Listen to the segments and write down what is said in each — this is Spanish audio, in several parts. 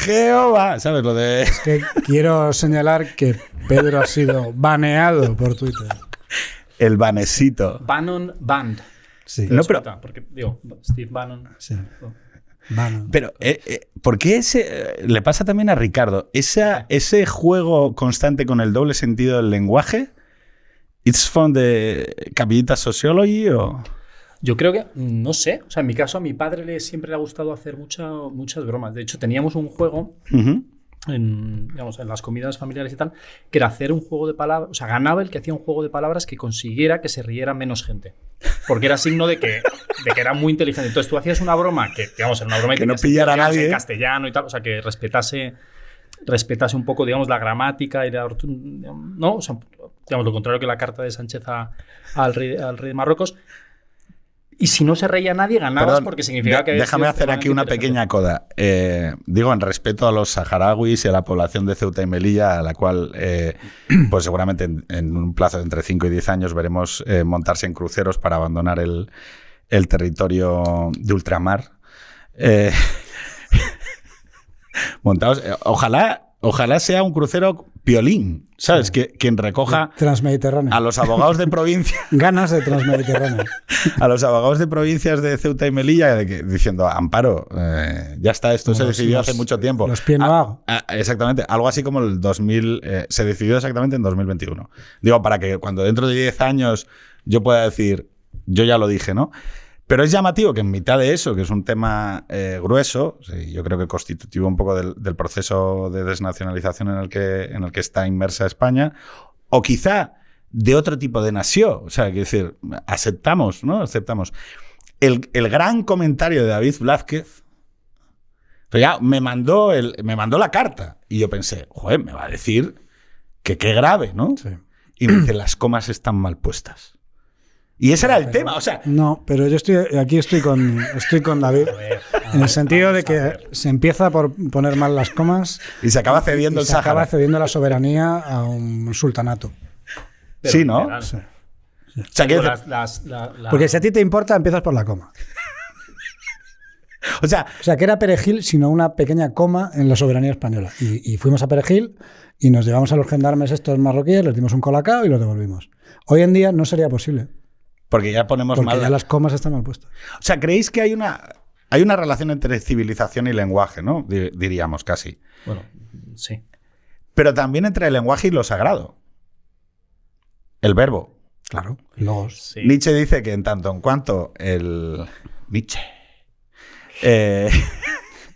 Jehová, ¿sabes? Lo de... Es que quiero señalar que Pedro ha sido baneado por Twitter. El banesito. Bannon Band. Sí. No, pero... Porque, digo, Steve Bannon. Sí. Bannon. Pero, ¿por qué le pasa también a Ricardo? Ese juego constante con el doble sentido del lenguaje, ¿it's from the Capillita Sociology o...? Yo creo que, no sé, o sea, en mi caso a mi padre siempre le ha gustado hacer muchas bromas. De hecho, teníamos un juego en las comidas familiares y tal, que era hacer un juego de palabras, o sea, ganaba el que hacía un juego de palabras que consiguiera que se riera menos gente. Porque era signo de que era muy inteligente. Entonces tú hacías una broma que, digamos, era una broma que no pillara a nadie en castellano y tal, o sea, que respetase un poco, digamos, la gramática y ¿no? O sea, digamos, lo contrario que la carta de Sánchez al rey de Marruecos. Y si no se reía nadie, ganabas. Perdón, porque significaba que... Déjame hacer aquí una pequeña coda. Digo, en respeto a los saharauis y a la población de Ceuta y Melilla, a la cual, pues seguramente en un plazo de entre 5 y 10 años veremos montarse en cruceros para abandonar el territorio de ultramar. Montados... Ojalá sea un crucero piolín, ¿sabes? Sí. Quien recoja Transmediterráneo. A los abogados de provincia. Ganas de Transmediterráneo. A los abogados de provincias de Ceuta y Melilla diciendo, Amparo, ya está, esto se decidió hace mucho tiempo. Los pies no hago. Exactamente, algo así como el 2000, se decidió exactamente en 2021. Digo, para que cuando dentro de 10 años yo pueda decir, yo ya lo dije, ¿no? Pero es llamativo que en mitad de eso, que es un tema grueso, sí, yo creo que constitutivo un poco del proceso de desnacionalización en el que está inmersa España, o quizá de otro tipo de nación, o sea, quiero decir, aceptamos, ¿no? Aceptamos. El gran comentario de David Blázquez, pero ya me mandó la carta y yo pensé, joder, me va a decir que qué grave, ¿no? Sí. Y me dice, las comas están mal puestas. Y ese era el tema, o sea... No, pero yo estoy con David, en el sentido de que se empieza por poner mal las comas... Y se acaba cediendo el Sáhara. Se acaba cediendo la soberanía a un sultanato. Pero, sí, ¿no? Sí. Sí. O sea, porque si a ti te importa, empiezas por la coma. O sea, que era Perejil, sino una pequeña coma en la soberanía española. Y fuimos a Perejil y nos llevamos a los gendarmes estos marroquíes, les dimos un colacao y los devolvimos. Hoy en día no sería posible. Porque ya ponemos mal. Porque ya las comas están mal puestas. O sea, ¿creéis que hay una relación entre civilización y lenguaje, ¿no? Diríamos casi. Bueno, sí. Pero también entre el lenguaje y lo sagrado. El verbo. Claro, logos. Sí. Nietzsche dice que en tanto en cuanto el... Nietzsche.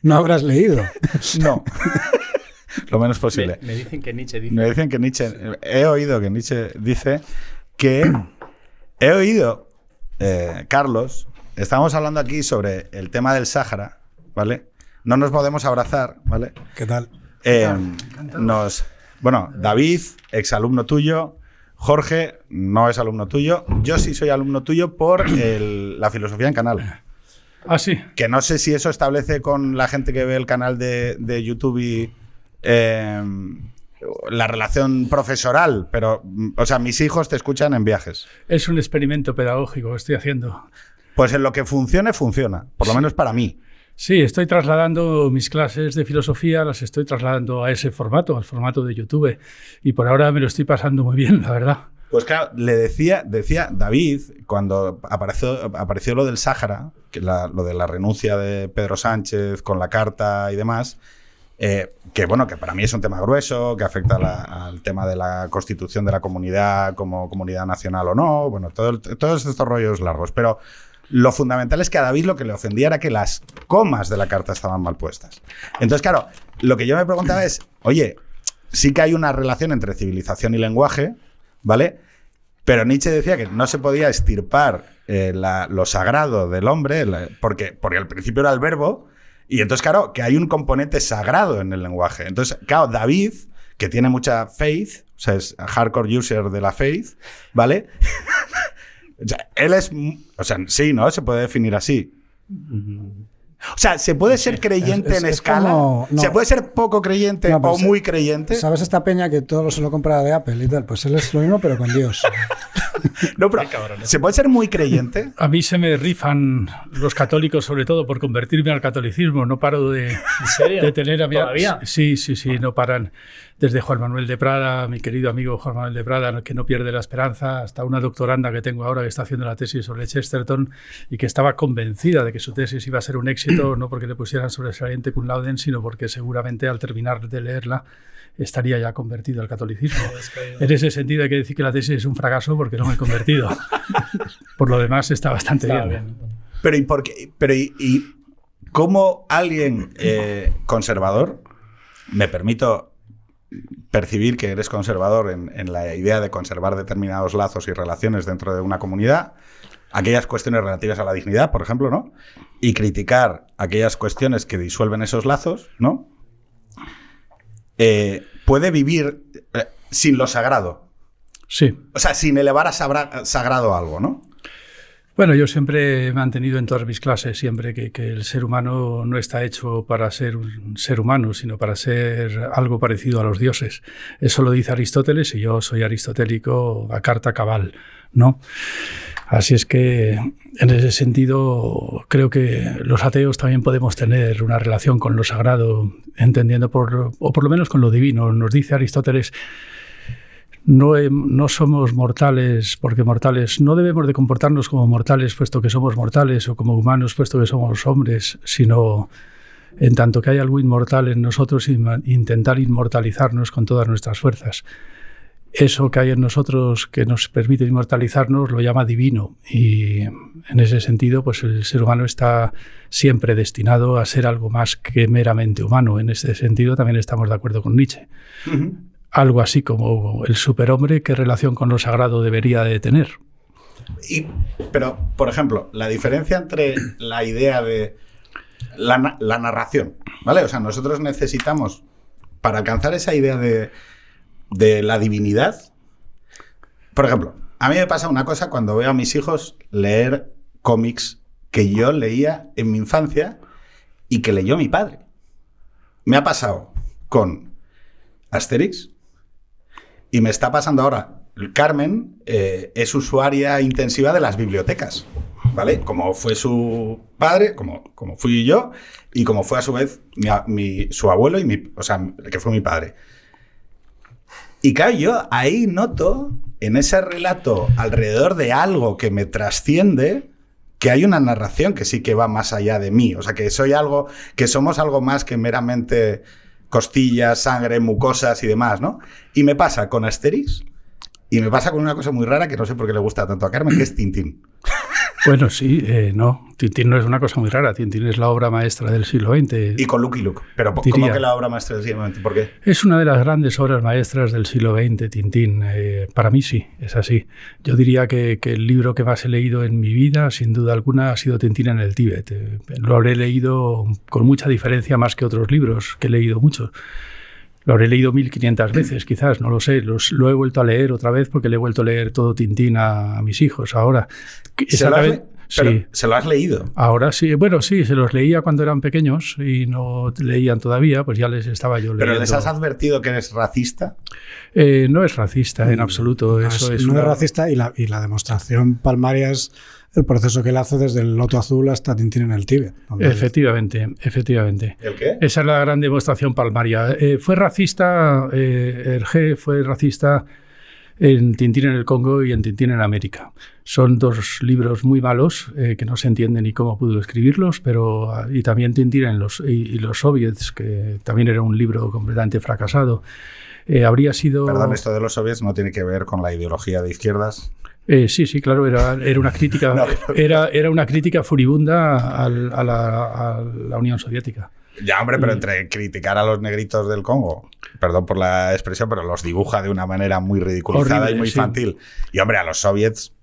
No habrás leído. No. Lo menos posible. Me dicen que Nietzsche dice... Me dicen que Nietzsche... He oído que Nietzsche dice que... He oído, Carlos, estamos hablando aquí sobre el tema del Sáhara, ¿vale? No nos podemos abrazar, ¿vale? ¿Qué tal? Bueno, David, exalumno tuyo, Jorge, no es alumno tuyo, yo sí soy alumno tuyo por la filosofía en canal. Ah, sí. Que no sé si eso establece con la gente que ve el canal de YouTube y... la relación profesoral, pero, o sea, mis hijos te escuchan en viajes. Es un experimento pedagógico que estoy haciendo. Pues en lo que funciona, por lo menos para mí. Sí, estoy trasladando mis clases de filosofía, las estoy trasladando a ese formato, al formato de YouTube, y por ahora me lo estoy pasando muy bien, la verdad. Pues claro, le decía David, cuando apareció lo del Sáhara, que lo de la renuncia de Pedro Sánchez con la carta y demás, que bueno, que para mí es un tema grueso, que afecta al tema de la constitución de la comunidad como comunidad nacional o no, bueno, todos estos rollos largos, pero lo fundamental es que a David lo que le ofendía era que las comas de la carta estaban mal puestas. Entonces, claro, lo que yo me preguntaba es, oye, sí que hay una relación entre civilización y lenguaje, ¿vale? Pero Nietzsche decía que no se podía extirpar lo sagrado del hombre, porque al principio era el verbo. Y entonces, claro, que hay un componente sagrado en el lenguaje. Entonces, claro, David, que tiene mucha faith, o sea, es hardcore user de la faith, ¿vale? O sea, él es... O sea, sí, ¿no? Se puede definir así. O sea, ¿se puede ser creyente en escala? Como, no. ¿Se puede ser poco creyente o muy creyente? ¿Sabes esta peña que todo se lo compra de Apple y tal? Pues él es lo mismo, pero con Dios. No, pero ¿se puede ser muy creyente? A mí se me rifan los católicos, sobre todo, por convertirme al catolicismo. No paro de, ¿En serio? de tener a mi... ¿Todavía? Sí, no paran. Desde Juan Manuel de Prada, mi querido amigo Juan Manuel de Prada, que no pierde la esperanza, hasta una doctoranda que tengo ahora que está haciendo la tesis sobre Chesterton y que estaba convencida de que su tesis iba a ser un éxito, no porque le pusieran sobresaliente cum laude, sino porque seguramente al terminar de leerla estaría ya convertido al catolicismo. En ese sentido hay que decir que la tesis es un fracaso porque no me he convertido. Por lo demás está bastante bien. Pero ¿y por qué? ¿Y cómo alguien conservador, me permito percibir que eres conservador en la idea de conservar determinados lazos y relaciones dentro de una comunidad, aquellas cuestiones relativas a la dignidad, por ejemplo, ¿no? Y criticar aquellas cuestiones que disuelven esos lazos, ¿no? Puede vivir sin lo sagrado. Sí. O sea, sin elevar a sagrado algo, ¿no? Bueno, yo siempre he mantenido en todas mis clases siempre que el ser humano no está hecho para ser un ser humano, sino para ser algo parecido a los dioses. Eso lo dice Aristóteles y yo soy aristotélico a carta cabal, ¿no? Así es que en ese sentido creo que los ateos también podemos tener una relación con lo sagrado, entendiendo o por lo menos con lo divino. Nos dice Aristóteles: no somos mortales porque mortales, no debemos de comportarnos como mortales puesto que somos mortales o como humanos puesto que somos hombres, sino en tanto que hay algo inmortal en nosotros, intentar inmortalizarnos con todas nuestras fuerzas. Eso que hay en nosotros que nos permite inmortalizarnos lo llama divino, y en ese sentido pues el ser humano está siempre destinado a ser algo más que meramente humano. En ese sentido también estamos de acuerdo con Nietzsche. Uh-huh. Algo así como el superhombre, ¿qué relación con lo sagrado debería de tener? Pero, por ejemplo, la diferencia entre la idea de la narración, ¿vale? O sea, nosotros necesitamos, para alcanzar esa idea de la divinidad, por ejemplo, a mí me pasa una cosa cuando veo a mis hijos leer cómics que yo leía en mi infancia y que leyó mi padre. Me ha pasado con Asterix y me está pasando ahora. Carmen es usuaria intensiva de las bibliotecas, ¿vale? Como fue su padre, como fui yo, y como fue a su vez su abuelo, o sea, que fue mi padre. Y claro, yo ahí noto, en ese relato alrededor de algo que me trasciende, que hay una narración que sí que va más allá de mí. O sea, que somos algo más que meramente costillas, sangre, mucosas y demás, ¿no? Y me pasa con Asterix, y me pasa con una cosa muy rara que no sé por qué le gusta tanto a Carmen, que es Tintín. Bueno, sí, no. Tintín no es una cosa muy rara. Tintín es la obra maestra del siglo XX. Y con Lucky Luke. Pero ¿cómo que la obra maestra del siglo XX? ¿Por qué? Es una de las grandes obras maestras del siglo XX, Tintín. Para mí sí, es así. Yo diría que el libro que más he leído en mi vida, sin duda alguna, ha sido Tintín en el Tíbet. Lo habré leído con mucha diferencia más que otros libros, que he leído muchos. Lo habré leído 1500 veces, quizás, no lo sé. Lo he vuelto a leer otra vez porque le he vuelto a leer todo Tintín a mis hijos ahora. ¿Se lo has leído? Ahora sí. Bueno, sí, se los leía cuando eran pequeños y no leían todavía, pues ya les estaba yo leyendo. ¿Pero les has advertido que eres racista? No es racista en absoluto. No es racista y la demostración palmaria es el proceso que él hace desde el Loto Azul hasta Tintín en el Tíbet. Efectivamente. ¿El qué? Esa es la gran demostración palmaria. Fue racista, Hergé fue racista en Tintín en el Congo y en Tintín en América. Son dos libros muy malos, que no se entiende ni cómo pudo escribirlos, y también Tintín en los soviets, que también era un libro completamente fracasado. Habría sido... Perdón, esto de los soviets no tiene que ver con la ideología de izquierdas. Sí, claro, era una crítica, era una crítica furibunda a la Unión Soviética. Ya, hombre, pero entre criticar a los negritos del Congo, perdón por la expresión, pero los dibuja de una manera muy ridiculizada horrible, y muy infantil. Y, hombre, a los soviets...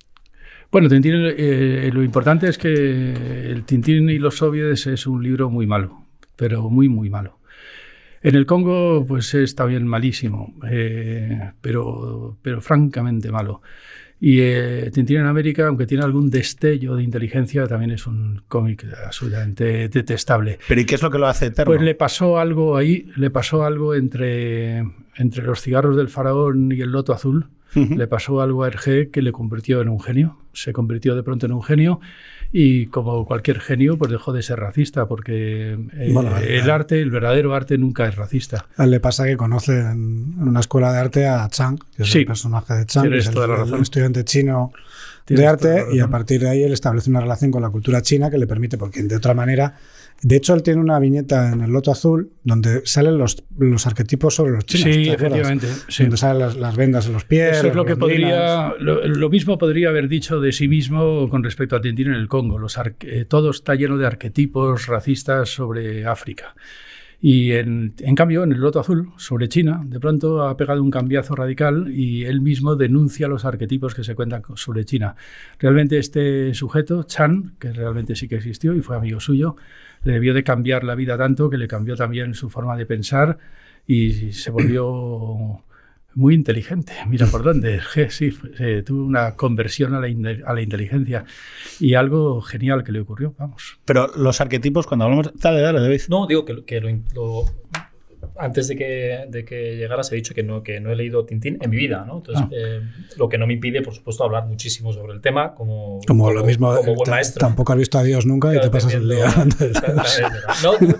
Bueno, Tintín, lo importante es que el Tintín y los soviets es un libro muy malo, pero muy, muy malo. En el Congo, pues está bien malísimo, pero francamente malo. Y Tintín en América, aunque tiene algún destello de inteligencia, también es un cómic absolutamente detestable. ¿Pero y qué es lo que lo hace eterno? Pues le pasó algo ahí, entre los cigarros del faraón y el Loto Azul, Le pasó algo a Hergé que le convirtió en un genio. Se convirtió de pronto en un genio y, como cualquier genio, pues dejó de ser racista, porque el verdadero arte nunca es racista. A él le pasa que conoce en una escuela de arte a Chang, que es el personaje de Chang, que es el estudiante chino de arte, y a partir de ahí él establece una relación con la cultura china que le permite, porque de otra manera... De hecho, él tiene una viñeta en El Loto Azul donde salen los arquetipos sobre los chinos. Sí, efectivamente. Sí. Donde salen las vendas en los pies. Eso es lo que podría... Lo mismo podría haber dicho de sí mismo con respecto a Tintín en el Congo. Todo está lleno de arquetipos racistas sobre África. Y en cambio, en El Loto Azul, sobre China, de pronto ha pegado un cambiazo radical y él mismo denuncia los arquetipos que se cuentan sobre China. Realmente este sujeto, Chan, que realmente sí que existió y fue amigo suyo, le debió de cambiar la vida tanto que le cambió también su forma de pensar y se volvió muy inteligente. Mira por dónde. Sí, tuvo una conversión a la inteligencia y algo genial que le ocurrió, vamos. Pero los arquetipos, cuando hablamos... Dale, David. No, digo que antes de que llegaras he dicho que no he leído Tintín en mi vida, ¿no? Entonces, lo que no me impide, por supuesto, hablar muchísimo sobre el tema como lo mismo, como buen maestro. Tampoco has visto a Dios nunca y te pasas el día hablando de eso. No me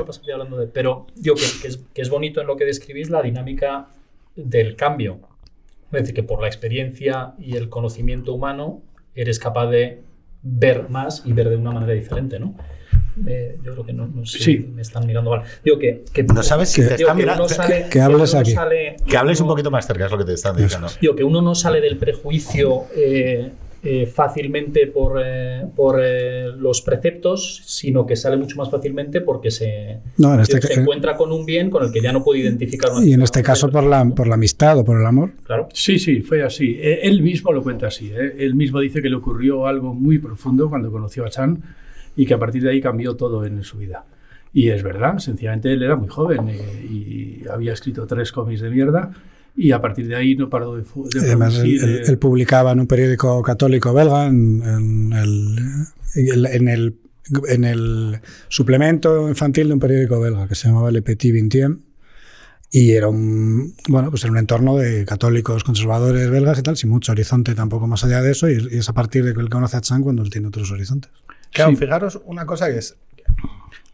paso el día hablando de... Pero digo que es bonito en lo que describís la dinámica del cambio. Es decir, que por la experiencia y el conocimiento humano eres capaz de ver más y ver de una manera diferente, ¿no? Yo creo que no sé si me están mirando mal. Digo que no sabes si te están mirando. Que hables aquí. Que hables un poquito más cerca, es lo que te están diciendo. Digo que uno no sale del prejuicio fácilmente por los preceptos, sino que sale mucho más fácilmente porque se encuentra con un bien con el que ya no puede identificar. Y en este caso por la amistad o por el amor. Claro. Sí, fue así. Él mismo lo cuenta así. Él mismo dice que le ocurrió algo muy profundo cuando conoció a Chan y que a partir de ahí cambió todo en su vida. Y es verdad, sencillamente él era muy joven y había escrito 3 cómics de mierda y a partir de ahí no paró de además, él publicaba en un periódico católico belga, en el suplemento infantil de un periódico belga que se llamaba Le Petit Vingtième, y era un entorno de católicos conservadores belgas y tal, sin mucho horizonte tampoco más allá de eso, y es a partir de que él conoce a Chan cuando él tiene otros horizontes. Claro, fijaros una cosa que es...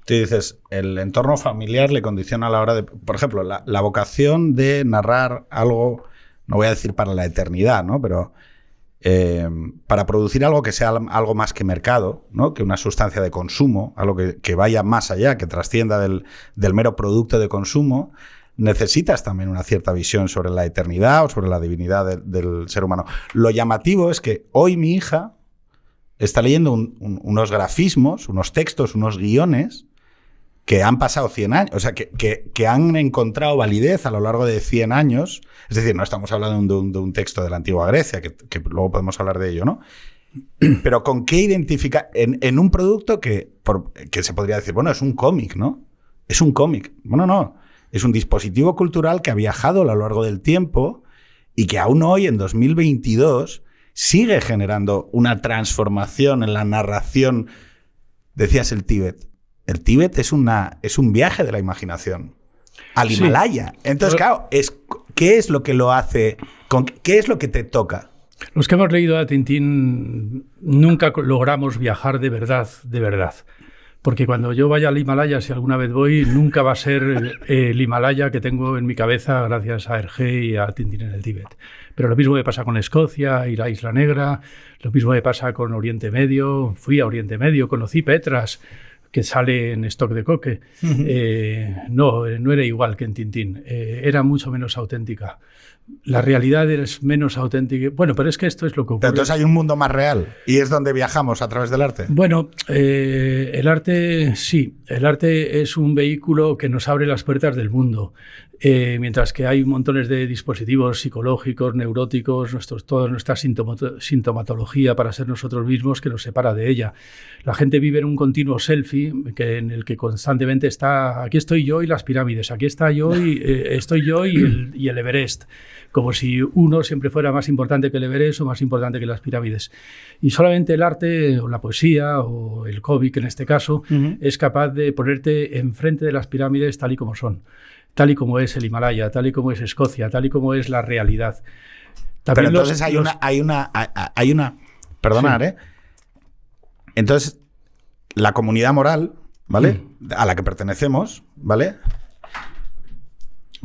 Tú dices, el entorno familiar le condiciona a la hora de... Por ejemplo, la vocación de narrar algo, no voy a decir para la eternidad, ¿no? Pero para producir algo que sea algo más que mercado, ¿no? Que una sustancia de consumo, algo que vaya más allá, que trascienda del mero producto de consumo, necesitas también una cierta visión sobre la eternidad o sobre la divinidad del ser humano. Lo llamativo es que hoy mi hija está leyendo unos grafismos, unos textos, unos guiones que han pasado 100 años, o sea, que han encontrado validez a lo largo de 100 años. Es decir, no estamos hablando de un texto de la antigua Grecia, que luego podemos hablar de ello, ¿no? Pero ¿con qué identificar en un producto que se podría decir, bueno, es un cómic, ¿no? Es un cómic. Bueno, no. Es un dispositivo cultural que ha viajado a lo largo del tiempo y que aún hoy, en 2022... sigue generando una transformación en la narración. Decías el Tíbet. El Tíbet es un viaje de la imaginación al Himalaya. Entonces, claro, ¿qué es lo que lo hace? ¿Qué es lo que te toca? Los que hemos leído a Tintín nunca logramos viajar de verdad, de verdad. Porque cuando yo vaya al Himalaya, si alguna vez voy, nunca va a ser el Himalaya que tengo en mi cabeza gracias a Hergé y a Tintín en el Tíbet. Pero lo mismo me pasa con Escocia y la Isla Negra, lo mismo me pasa con Oriente Medio. Fui a Oriente Medio, conocí Petras, que sale en Stock de Coque. No era igual que en Tintín, era mucho menos auténtica. La realidad es menos auténtica. Bueno, pero es que esto es lo que ocurre. Pero entonces hay un mundo más real y es donde viajamos a través del arte. Bueno, el arte, sí. El arte es un vehículo que nos abre las puertas del mundo. Mientras que hay montones de dispositivos psicológicos, neuróticos, toda nuestra sintomatología para ser nosotros mismos que nos separa de ella. La gente vive en un continuo selfie en el que constantemente está, aquí estoy yo y las pirámides, aquí está yo y estoy yo y el Everest, como si uno siempre fuera más importante que el Everest o más importante que las pirámides. Y solamente el arte o la poesía o el cómic en este caso es capaz de ponerte enfrente de las pirámides tal y como son. Tal y como es el Himalaya, tal y como es Escocia, tal y como es la realidad. Pero entonces hay una perdonad, sí. Entonces, la comunidad moral, ¿vale? A la que pertenecemos, ¿vale?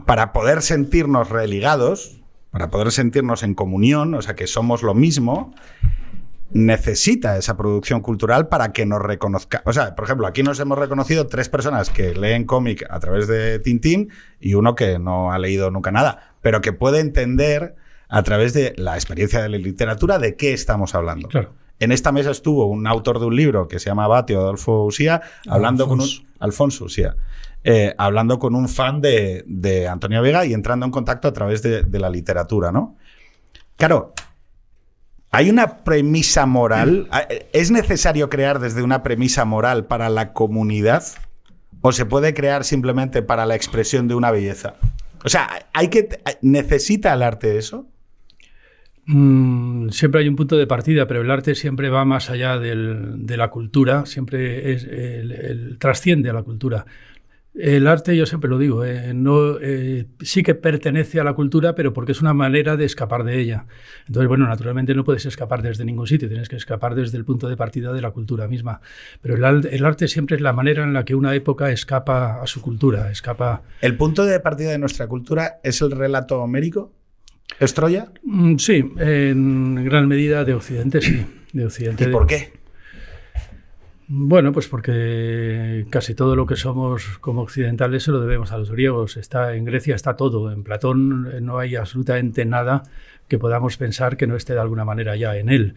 Para poder sentirnos religados, para poder sentirnos en comunión, o sea, que somos lo mismo, necesita esa producción cultural para que nos reconozca. O sea, por ejemplo, aquí nos hemos reconocido 3 personas que leen cómic a través de Tintín y uno que no ha leído nunca nada, pero que puede entender a través de la experiencia de la literatura de qué estamos hablando. Claro. En esta mesa estuvo un autor de un libro que se llama Batio, Adolfo Usía, hablando Alfonso Usía, hablando con un fan de Antonio Vega y entrando en contacto a través de la literatura, ¿no? Claro, hay una premisa moral. ¿Es necesario crear desde una premisa moral para la comunidad? ¿O se puede crear simplemente para la expresión de una belleza? O sea, ¿necesita el arte eso? Siempre hay un punto de partida, pero el arte siempre va más allá de la cultura, siempre trasciende a la cultura. El arte, yo siempre lo digo, sí que pertenece a la cultura, pero porque es una manera de escapar de ella. Entonces, bueno, naturalmente no puedes escapar desde ningún sitio, tienes que escapar desde el punto de partida de la cultura misma. Pero el arte siempre es la manera en la que una época escapa a su cultura, escapa... ¿El punto de partida de nuestra cultura es el relato homérico? ¿Es Troya? Sí, en gran medida de Occidente, sí. De Occidente. ¿Y por qué? Bueno, pues porque casi todo lo que somos como occidentales se lo debemos a los griegos. En Grecia está todo. En Platón no hay absolutamente nada que podamos pensar que no esté de alguna manera ya en él.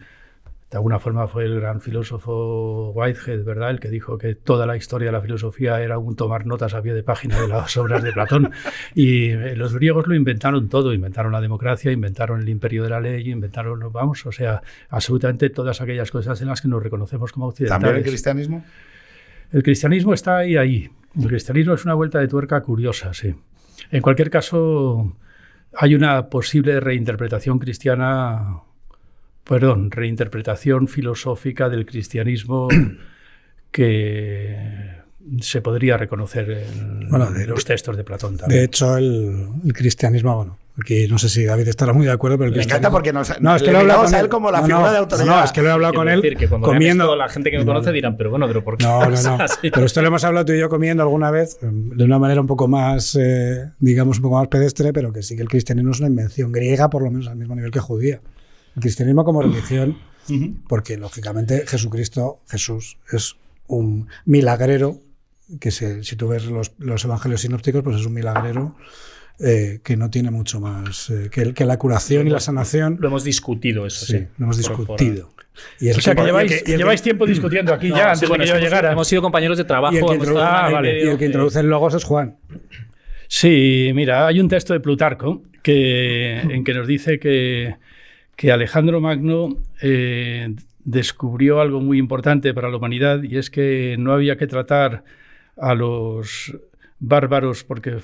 De alguna forma fue el gran filósofo Whitehead, ¿verdad?, el que dijo que toda la historia de la filosofía era un tomar notas a pie de página de las obras de Platón. Y los griegos lo inventaron todo, inventaron la democracia, inventaron el imperio de la ley, inventaron, o sea, absolutamente todas aquellas cosas en las que nos reconocemos como occidentales. ¿También el cristianismo? El cristianismo está ahí. El cristianismo es una vuelta de tuerca curiosa, sí. En cualquier caso, hay una posible reinterpretación filosófica del cristianismo que se podría reconocer en los textos de Platón también. De hecho, el cristianismo, bueno, aquí no sé si David estará muy de acuerdo, pero el cristianismo... Me encanta porque es que lo he hablado con él como la figura de autoridad. No, es que lo he hablado con él que comiendo. La gente que me conoce dirán, pero bueno, ¿pero por qué? No. Pero esto lo hemos hablado tú y yo comiendo alguna vez de una manera un poco más, digamos, un poco más pedestre, pero que sí que el cristianismo es una invención griega, por lo menos al mismo nivel que judía. El cristianismo como religión, porque lógicamente Jesús es un milagrero, que si tú ves los evangelios sinópticos, pues es un milagrero que no tiene mucho más que la curación y la sanación. Lo hemos discutido, eso sí. Lo hemos discutido. Y o sea, que lleváis tiempo discutiendo aquí ya, antes de que yo llegara. Hemos sido compañeros de trabajo. Y el que introduce el logos es Juan. Sí, mira, hay un texto de Plutarco en que nos dice que Alejandro Magno descubrió algo muy importante para la humanidad, y es que no había que tratar a los bárbaros, porque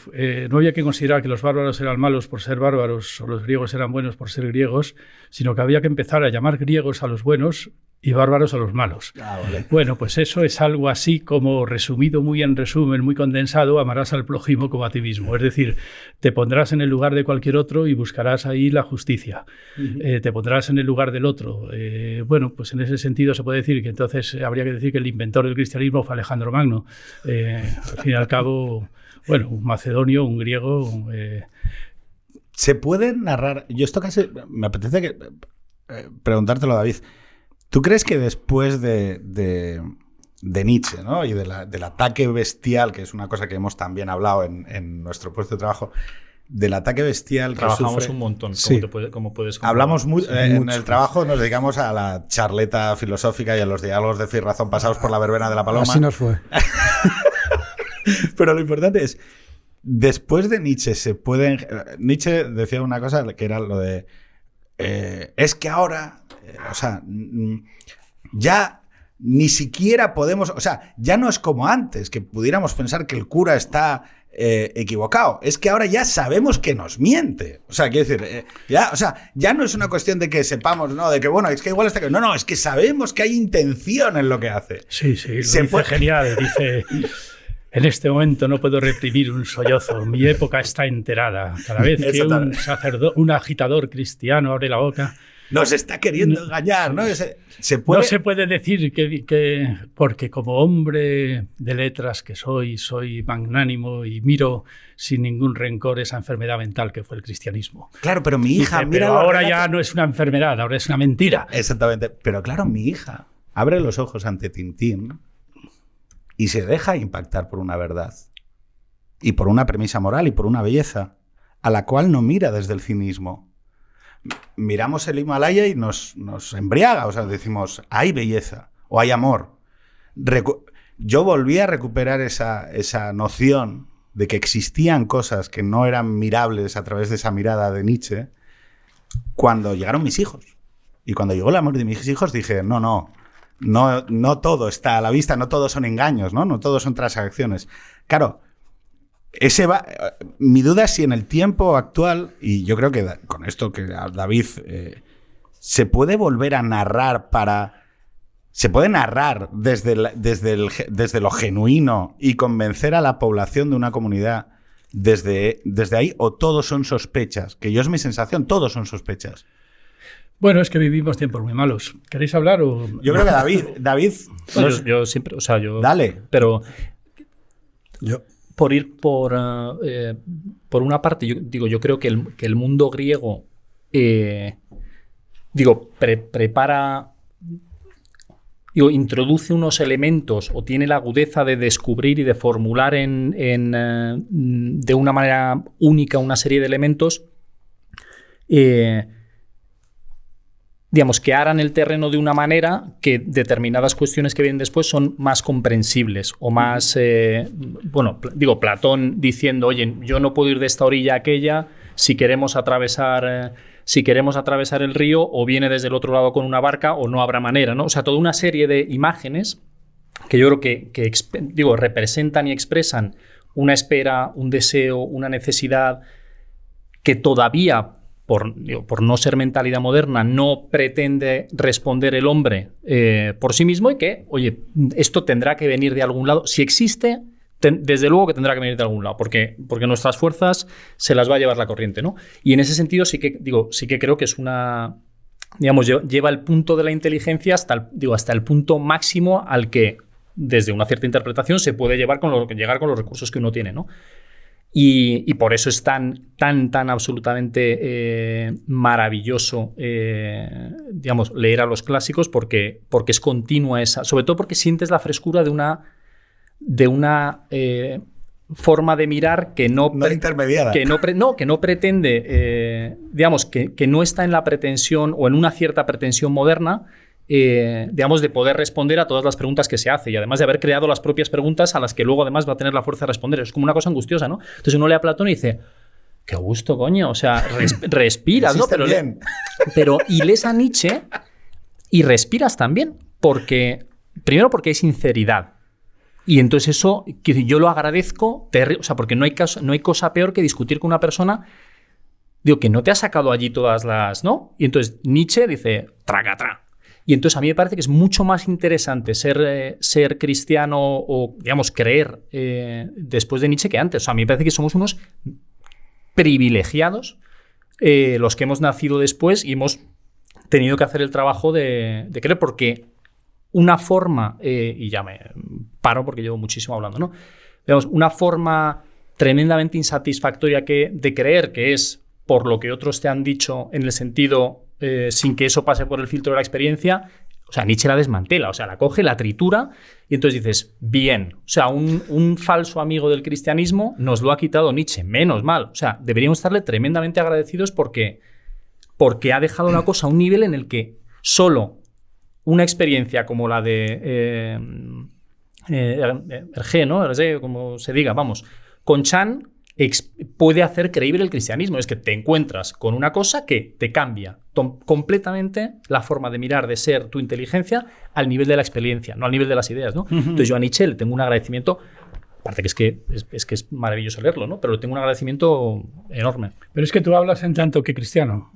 no había que considerar que los bárbaros eran malos por ser bárbaros o los griegos eran buenos por ser griegos, sino que había que empezar a llamar griegos a los buenos y bárbaros a los malos. Vale. Bueno, pues eso es algo así como resumido, muy en resumen, muy condensado: amarás al prójimo como a ti mismo. Es decir, te pondrás en el lugar de cualquier otro y buscarás ahí la justicia. Te pondrás en el lugar del otro. Bueno, pues en ese sentido se puede decir que entonces habría que decir que el inventor del cristianismo fue Alejandro Magno. Al fin y al cabo, bueno, un macedonio, un griego... ¿Se puede narrar? Yo esto casi me apetece preguntártelo, David. ¿Tú crees que después de Nietzsche, ¿no?, y del ataque bestial, que es una cosa que hemos también hablado en nuestro puesto de trabajo, del ataque bestial que trabajamos sufre, un montón, sí. como puedes hablamos mucho. En el trabajo nos dedicamos a la charleta filosófica y a los diálogos de fe y razón pasados por la verbena de la paloma. Así nos fue. Pero lo importante es, después de Nietzsche Nietzsche decía una cosa que era lo de es que ahora, o sea, ya ni siquiera podemos, o sea, ya no es como antes, que pudiéramos pensar que el cura está equivocado. Es que ahora ya sabemos que nos miente. O sea, quiero decir, ya no es una cuestión de que sepamos, ¿no?, de que, bueno, es que igual está... No, es que sabemos que hay intención en lo que hace. Sí, lo dice genial. En este momento no puedo reprimir un sollozo. Mi época está enterada. Cada vez que un agitador cristiano abre la boca... Nos está queriendo engañar, ¿no? No se puede decir que porque como hombre de letras que soy magnánimo y miro sin ningún rencor esa enfermedad mental que fue el cristianismo. Claro, pero mi hija... Dice, pero ahora ya no es una enfermedad, ahora es una mentira. Exactamente. Pero claro, mi hija abre los ojos ante Tintín y se deja impactar por una verdad y por una premisa moral y por una belleza a la cual no mira desde el cinismo. Miramos el Himalaya y nos embriaga, o sea, decimos, hay belleza o hay amor. Yo volví a recuperar esa noción de que existían cosas que no eran mirables a través de esa mirada de Nietzsche cuando llegaron mis hijos. Y cuando llegó el amor de mis hijos dije, no todo está a la vista, no todos son engaños, no todos son transacciones. Claro, mi duda es si en el tiempo actual, y yo creo que con esto que David, se puede volver a narrar se puede narrar desde lo genuino y convencer a la población de una comunidad desde ahí, o todos son sospechas, que yo es mi sensación, todos son sospechas. Bueno, es que vivimos tiempos muy malos. ¿Queréis hablar o...? Yo creo que David yo siempre, o sea, yo... Dale. Pero... Por ir por una parte, yo creo que el mundo griego prepara, introduce unos elementos o tiene la agudeza de descubrir y de formular de una manera única una serie de elementos que aran el terreno de una manera que determinadas cuestiones que vienen después son más comprensibles o más... Platón diciendo, oye, yo no puedo ir de esta orilla a aquella si queremos atravesar el río, o viene desde el otro lado con una barca o no habrá manera, ¿no? O sea, toda una serie de imágenes que yo creo que representan y expresan una espera, un deseo, una necesidad que todavía... Por no ser mentalidad moderna, no pretende responder el hombre por sí mismo, y que, oye, esto tendrá que venir de algún lado. Si existe, desde luego que tendrá que venir de algún lado, porque nuestras fuerzas se las va a llevar la corriente, ¿no? Y en ese sentido sí que creo que es una... lleva el punto de la inteligencia hasta el punto máximo al que, desde una cierta interpretación, se puede llegar con los recursos que uno tiene, ¿no? Y por eso es tan absolutamente maravilloso, leer a los clásicos, porque es continua esa, sobre todo porque sientes la frescura de una forma de mirar que no intermediada, que no pretende, que no está en la pretensión o en una cierta pretensión moderna, de poder responder a todas las preguntas que se hace, y además de haber creado las propias preguntas a las que luego además va a tener la fuerza de responder. Es como una cosa angustiosa, ¿no? Entonces uno lee a Platón y dice, qué gusto, coño, o sea, respiras, ¿no? Pero y lees a Nietzsche y respiras también, primero porque hay sinceridad. Y entonces eso, yo lo agradezco, porque no hay cosa peor que discutir con una persona, que no te ha sacado allí todas las, ¿no? Y entonces Nietzsche dice, traca. Y entonces a mí me parece que es mucho más interesante ser cristiano o, creer después de Nietzsche que antes. O sea, a mí me parece que somos unos privilegiados los que hemos nacido después y hemos tenido que hacer el trabajo de creer, porque una forma, y ya me paro porque llevo muchísimo hablando, ¿no? Una forma tremendamente insatisfactoria de creer, que es por lo que otros te han dicho en el sentido... sin que eso pase por el filtro de la experiencia, o sea, Nietzsche la desmantela, o sea, la coge, la tritura, y entonces dices, bien, o sea, un falso amigo del cristianismo nos lo ha quitado Nietzsche, menos mal, o sea, deberíamos estarle tremendamente agradecidos porque ha dejado la cosa a un nivel en el que solo una experiencia como la de Hergé, ¿no? Hergé, como se diga, con Chan, puede hacer creíble el cristianismo. Es que te encuentras con una cosa que te cambia completamente la forma de mirar, de ser, tu inteligencia al nivel de la experiencia, no al nivel de las ideas, ¿no? Entonces yo a Nietzsche le tengo un agradecimiento, aparte que es maravilloso leerlo, ¿no? Pero le tengo un agradecimiento enorme. Pero es que tú hablas en tanto que cristiano.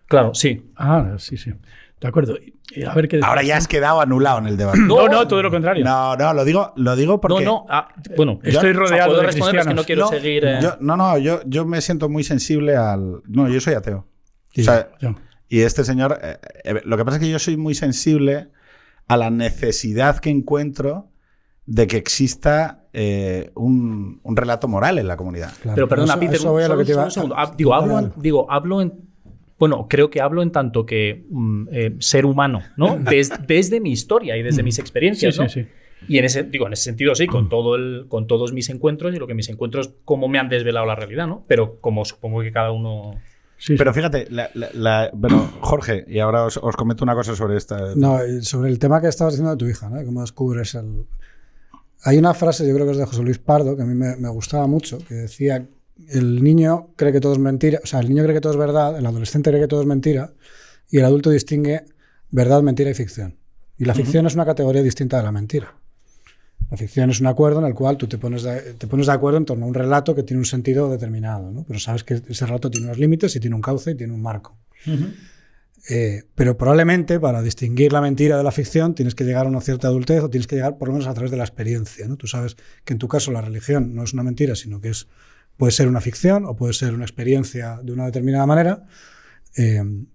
Claro, sí. Ah, sí. De acuerdo. A ver qué ahora ya has quedado anulado en el debate. No, todo lo contrario. No, lo digo porque... Bueno, estoy rodeado de cristianos. Que no quiero seguir... Yo me siento muy sensible al... No, yo soy ateo. O sea, y este señor... lo que pasa es que yo soy muy sensible a la necesidad que encuentro de que exista un relato moral en la comunidad. Claro, pero perdona, Peter, un segundo. Bueno, creo que hablo en tanto que ser humano, ¿no? Desde mi historia y desde mis experiencias, ¿no? Sí. Y en ese sentido, sí, con todos mis encuentros y lo que mis encuentros, cómo me han desvelado la realidad, ¿no? Pero como supongo que cada uno... Sí, pero fíjate, bueno, Jorge, y ahora os comento una cosa sobre esta... No, sobre el tema que estabas diciendo de tu hija, ¿no? Cómo descubres el... Hay una frase, yo creo que es de José Luis Pardo, que a mí me gustaba mucho, que decía... El niño cree que todo es mentira, o sea, el niño cree que todo es verdad, el adolescente cree que todo es mentira y el adulto distingue verdad, mentira y ficción. Y la ficción es una categoría distinta de la mentira. La ficción es un acuerdo en el cual tú te pones de acuerdo en torno a un relato que tiene un sentido determinado, ¿no? Pero sabes que ese relato tiene unos límites y tiene un cauce y tiene un marco. Pero probablemente para distinguir la mentira de la ficción tienes que llegar a una cierta adultez o tienes que llegar por lo menos a través de la experiencia, ¿no? Tú sabes que en tu caso la religión no es una mentira, sino que puede ser una ficción o puede ser una experiencia de una determinada manera.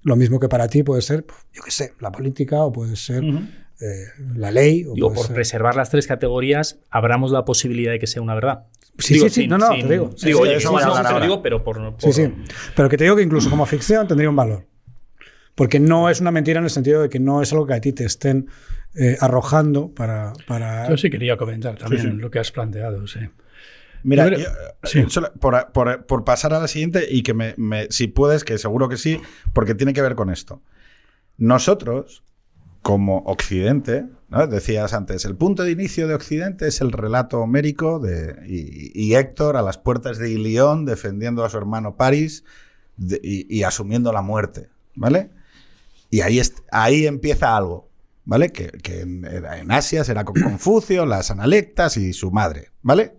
Lo mismo que para ti puede ser, yo qué sé, la política o puede ser la ley. O por preservar las tres categorías, abramos la posibilidad de que sea una verdad. Sí, te digo. Pero que te digo que incluso como ficción tendría un valor. Porque no es una mentira en el sentido de que no es algo que a ti te estén arrojando para... Yo sí quería comentar también lo que has planteado, sí. Mira, por pasar a la siguiente y que si puedes, que seguro que sí, porque tiene que ver con esto. Nosotros, como Occidente, ¿no? Decías antes, el punto de inicio de Occidente es el relato homérico y Héctor a las puertas de Ilión defendiendo a su hermano París y asumiendo la muerte, ¿vale? Y ahí empieza algo, ¿vale? Que en Asia será con Confucio, las analectas y su madre, ¿vale?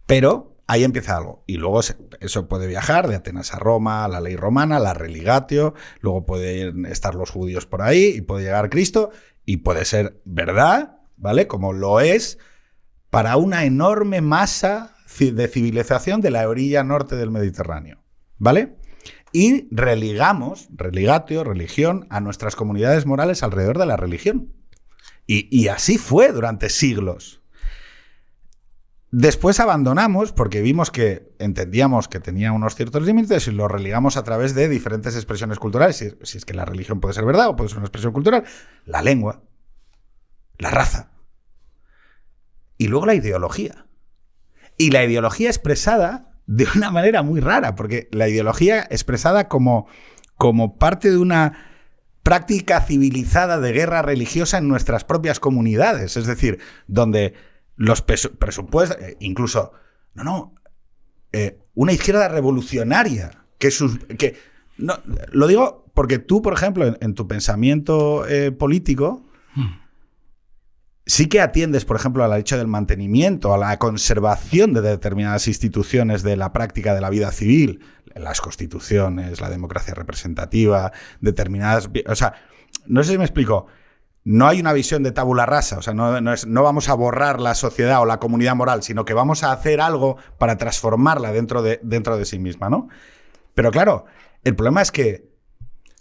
Pero ahí empieza algo. Y luego eso puede viajar de Atenas a Roma, la ley romana, la religatio. Luego pueden estar los judíos por ahí y puede llegar Cristo. Y puede ser verdad, ¿vale? Como lo es para una enorme masa de civilización de la orilla norte del Mediterráneo, ¿vale? Y religatio, religión, a nuestras comunidades morales alrededor de la religión. Y así fue durante siglos. Después abandonamos porque entendíamos que tenía unos ciertos límites y lo religamos a través de diferentes expresiones culturales. Si es que la religión puede ser verdad o puede ser una expresión cultural, la lengua, la raza y luego la ideología. Y la ideología expresada de una manera muy rara, porque la ideología expresada como parte de una práctica civilizada de guerra religiosa en nuestras propias comunidades. Es decir, donde los presupuestos, incluso, una izquierda revolucionaria, lo digo porque tú, por ejemplo, en tu pensamiento político, sí que atiendes, por ejemplo, al hecho del mantenimiento, a la conservación de determinadas instituciones de la práctica de la vida civil, las constituciones, la democracia representativa, determinadas... O sea, no sé si me explico. No hay una visión de tabula rasa, o sea, no vamos a borrar la sociedad o la comunidad moral, sino que vamos a hacer algo para transformarla dentro de sí misma, ¿no? Pero claro, el problema es que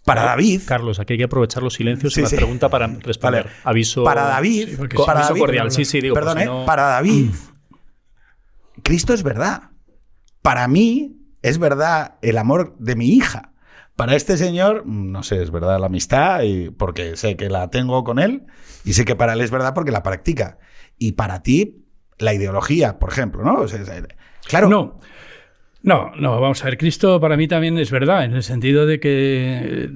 para David... Carlos, aquí hay que aprovechar los silencios y la pregunta para responder. Vale. Aviso... Para David... aviso cordial, digo... Perdón, para David, Cristo es verdad. Para mí es verdad el amor de mi hija. Para este señor, no sé, es verdad la amistad, porque sé que la tengo con él, y sé que para él es verdad porque la practica. Y para ti, la ideología, por ejemplo, ¿no? O sea, claro... No, vamos a ver, Cristo para mí también es verdad, en el sentido de que,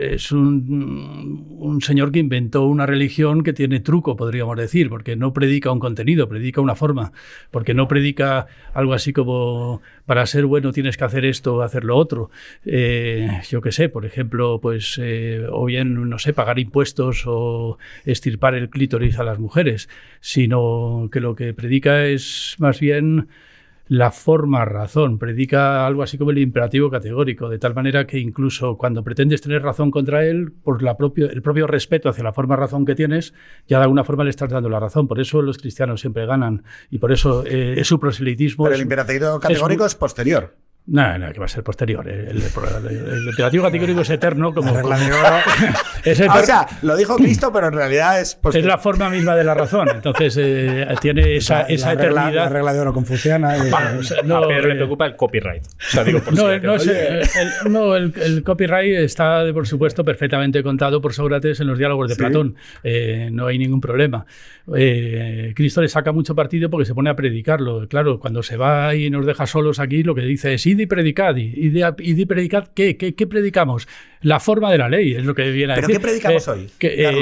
es un señor que inventó una religión que tiene truco, podríamos decir, porque no predica un contenido, predica una forma, porque no predica algo así como para ser bueno tienes que hacer esto o hacer lo otro. Yo qué sé, por ejemplo, pues o bien, no sé, pagar impuestos o extirpar el clítoris a las mujeres, sino que lo que predica es más bien... la forma razón, predica algo así como el imperativo categórico, de tal manera que incluso cuando pretendes tener razón contra él, por el propio respeto hacia la forma razón que tienes, ya de alguna forma le estás dando la razón. Por eso los cristianos siempre ganan y por eso su proselitismo... Pero el imperativo categórico es posterior. No, que va a ser posterior. El imperativo categórico es eterno, como... La regla de oro. O sea, lo dijo Cristo, pero en realidad es posterior. Es la forma misma de la razón. Entonces, tiene esa eternidad. La regla de oro confuciana. No, a Pedro le preocupa el copyright. O sea, digo, por el copyright está, por supuesto, perfectamente contado por Sócrates en los diálogos de Platón. No hay ningún problema. Cristo le saca mucho partido porque se pone a predicarlo. Claro, cuando se va y nos deja solos aquí, lo que dice es id y predicad. ¿Y predicad qué? ¿Qué predicamos? La forma de la ley, es lo que viene a decir. ¿Pero qué predicamos hoy?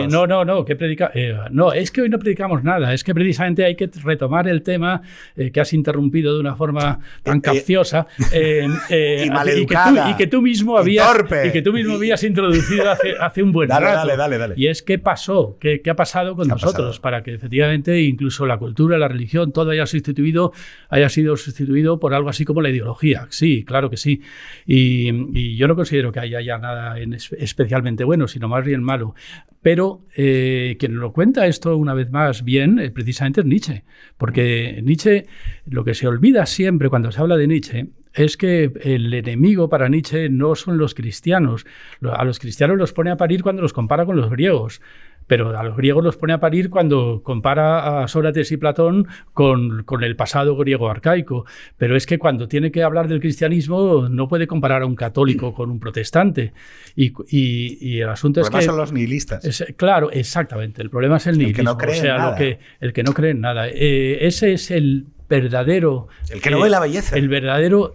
No, ¿qué no, es que hoy no predicamos nada. Es que precisamente hay que retomar el tema que has interrumpido de una forma tan capciosa y maleducada. Y que tú mismo habías introducido hace un buen rato. Dale. Y es qué pasó, qué ha pasado con nosotros para que efectivamente incluso la cultura, la religión, todo haya sido sustituido por algo así como la ideología. Sí, claro que sí. Y yo no considero que haya ya nada especialmente bueno, sino más bien malo. Pero quien lo cuenta esto una vez más bien, precisamente es Nietzsche. Porque Nietzsche, lo que se olvida siempre cuando se habla de Nietzsche, es que el enemigo para Nietzsche no son los cristianos. A los cristianos los pone a parir cuando los compara con los griegos. Pero a los griegos los pone a parir cuando compara a Sócrates y Platón con el pasado griego arcaico. Pero es que cuando tiene que hablar del cristianismo no puede comparar a un católico con un protestante. Y el asunto es que... El problema son los nihilistas. Claro, exactamente. El problema es el nihilismo. El que no cree en nada. El que no cree en nada. Ese es el verdadero... El que no ve la belleza. El verdadero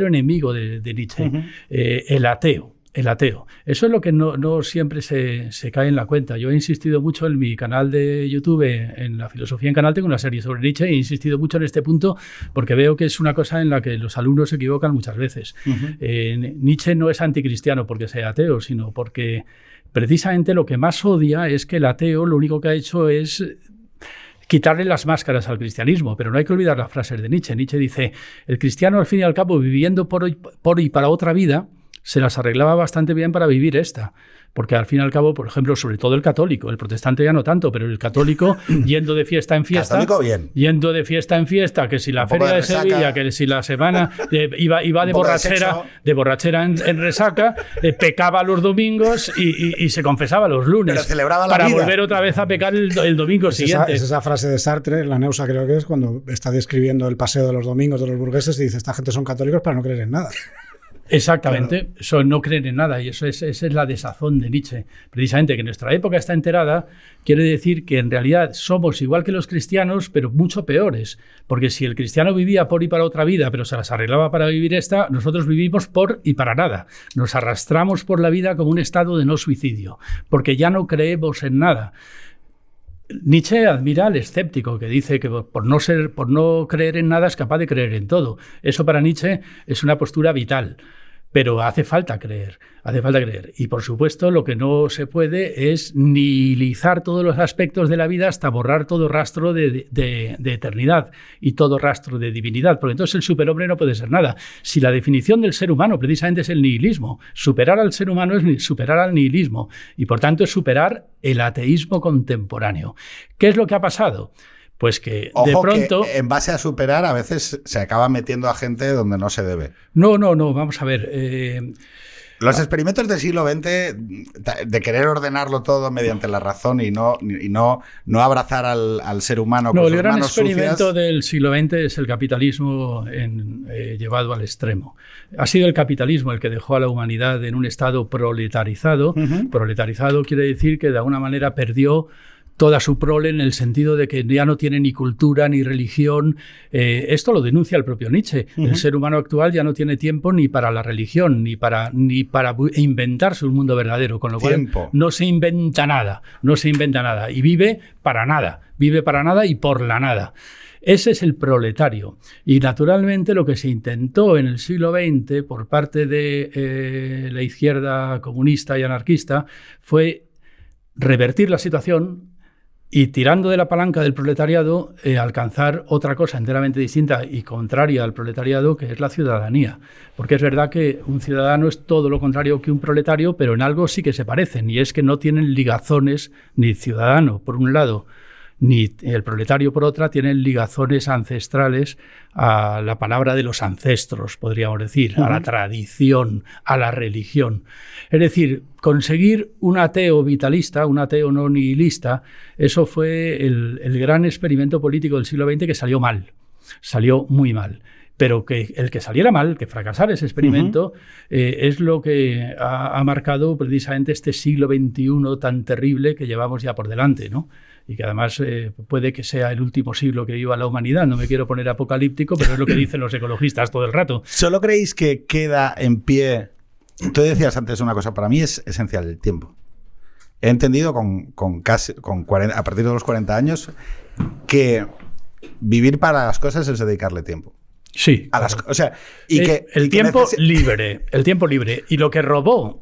enemigo de Nietzsche. El ateo. El ateo. Eso es lo que no siempre se cae en la cuenta. Yo he insistido mucho en mi canal de YouTube, en La Filosofía en Canal, tengo una serie sobre Nietzsche, e he insistido mucho en este punto porque veo que es una cosa en la que los alumnos se equivocan muchas veces. Nietzsche no es anticristiano porque sea ateo, sino porque precisamente lo que más odia es que el ateo lo único que ha hecho es quitarle las máscaras al cristianismo, pero no hay que olvidar las frases de Nietzsche. Nietzsche dice, el cristiano al fin y al cabo, viviendo por y para otra vida, se las arreglaba bastante bien para vivir esta. Porque al fin y al cabo, por ejemplo, sobre todo el católico, el protestante ya no tanto, pero el católico yendo de fiesta en fiesta, yendo de fiesta en fiesta, que si la feria de Sevilla, que si la semana iba de borrachera en resaca, pecaba los domingos y se confesaba los lunes. Pero celebraba la para vida. Volver otra vez a pecar el domingo siguiente. Es esa frase de Sartre, la Neusa creo que es, cuando está describiendo el paseo de los domingos de los burgueses y dice, esta gente son católicos para no creer en nada. Exactamente, claro. Eso no creen en nada y esa es la desazón de Nietzsche. Precisamente que nuestra época está enterada quiere decir que en realidad somos igual que los cristianos, pero mucho peores. Porque si el cristiano vivía por y para otra vida, pero se las arreglaba para vivir esta, nosotros vivimos por y para nada. Nos arrastramos por la vida como un estado de no suicidio, porque ya no creemos en nada. Nietzsche admira al escéptico que dice que por no creer en nada es capaz de creer en todo. Eso para Nietzsche es una postura vital. Pero hace falta creer. Y por supuesto lo que no se puede es nihilizar todos los aspectos de la vida hasta borrar todo rastro de eternidad y todo rastro de divinidad, porque entonces el superhombre no puede ser nada. Si la definición del ser humano precisamente es el nihilismo, superar al ser humano es superar al nihilismo y por tanto es superar el ateísmo contemporáneo. ¿Qué es lo que ha pasado? Pues que Ojo, de pronto... que en base a superar a veces se acaba metiendo a gente donde no se debe. No, vamos a ver. Los experimentos del siglo XX de querer ordenarlo todo mediante la razón y no abrazar al ser humano con sus manos sucias. El gran experimento del siglo XX es el capitalismo llevado al extremo. Ha sido el capitalismo el que dejó a la humanidad en un estado proletarizado. Proletarizado quiere decir que de alguna manera perdió toda su prole en el sentido de que ya no tiene ni cultura ni religión. Esto lo denuncia el propio Nietzsche. El ser humano actual ya no tiene tiempo ni para la religión, ni para inventarse un mundo verdadero, con lo cual no se inventa nada, y vive para nada y por la nada. Ese es el proletario. Y naturalmente lo que se intentó en el siglo XX por parte de la izquierda comunista y anarquista fue revertir la situación y tirando de la palanca del proletariado alcanzar otra cosa enteramente distinta y contraria al proletariado, que es la ciudadanía. Porque es verdad que un ciudadano es todo lo contrario que un proletario, pero en algo sí que se parecen, y es que no tienen ligazones, ni ciudadano por un lado, ni el proletario por otra, tienen ligazones ancestrales a la palabra de los ancestros, podríamos decir, a la tradición, a la religión. Es decir, conseguir un ateo vitalista, un ateo no nihilista, eso fue el gran experimento político del siglo XX que salió mal, salió muy mal. Pero que el que saliera mal, que fracasara ese experimento, es lo que ha marcado precisamente este siglo XXI tan terrible que llevamos ya por delante, ¿no? Y que además puede que sea el último siglo que viva la humanidad. No me quiero poner apocalíptico, pero es lo que dicen los ecologistas todo el rato. ¿Solo creéis que queda en pie? Tú decías antes una cosa, para mí es esencial, el tiempo. He entendido a partir de los 40 años que vivir para las cosas es dedicarle tiempo. Sí. O sea, el tiempo libre. Y lo que robó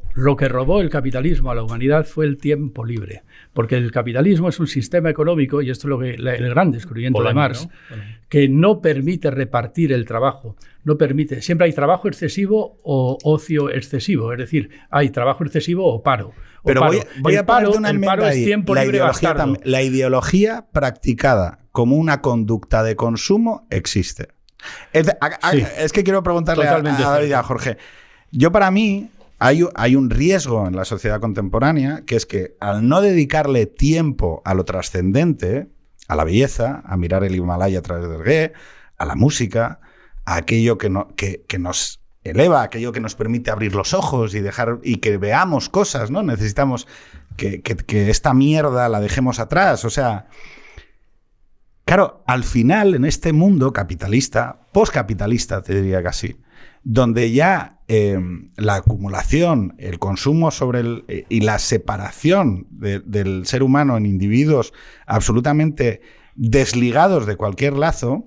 el capitalismo a la humanidad fue el tiempo libre. Porque el capitalismo es un sistema económico, y esto es lo que el gran descubrimiento de Marx, ¿no? Que no permite repartir el trabajo. No permite. Siempre hay trabajo excesivo o ocio excesivo. Es decir, hay trabajo excesivo o paro. Pero voy a ponerte una enmienda ahí. El paro es tiempo libre bastardo. La ideología practicada como una conducta de consumo existe. Es que quiero preguntarle a David y a Jorge. Para mí hay un riesgo en la sociedad contemporánea, que es que al no dedicarle tiempo a lo trascendente, a la belleza, a mirar el Himalaya a través del Ge, a la música, a aquello que nos eleva, aquello que nos permite abrir los ojos y que veamos cosas, ¿no? Necesitamos que esta mierda la dejemos atrás. O sea, claro, al final, en este mundo capitalista, postcapitalista, te diría casi, donde ya la acumulación, el consumo y la separación del ser humano en individuos absolutamente desligados de cualquier lazo,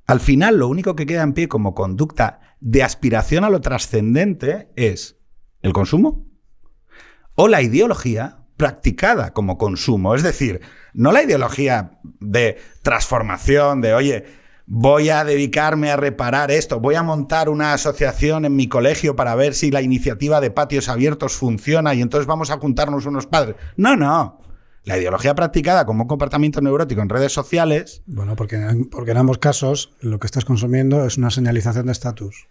al final lo único que queda en pie como conducta de aspiración a lo trascendente es el consumo o la ideología practicada como consumo. Es decir, no la ideología de transformación, de oye, voy a dedicarme a reparar esto, voy a montar una asociación en mi colegio para ver si la iniciativa de patios abiertos funciona y entonces vamos a juntarnos unos padres. No. La ideología practicada como un comportamiento neurótico en redes sociales... Bueno, porque en ambos casos lo que estás consumiendo es una señalización de estatus.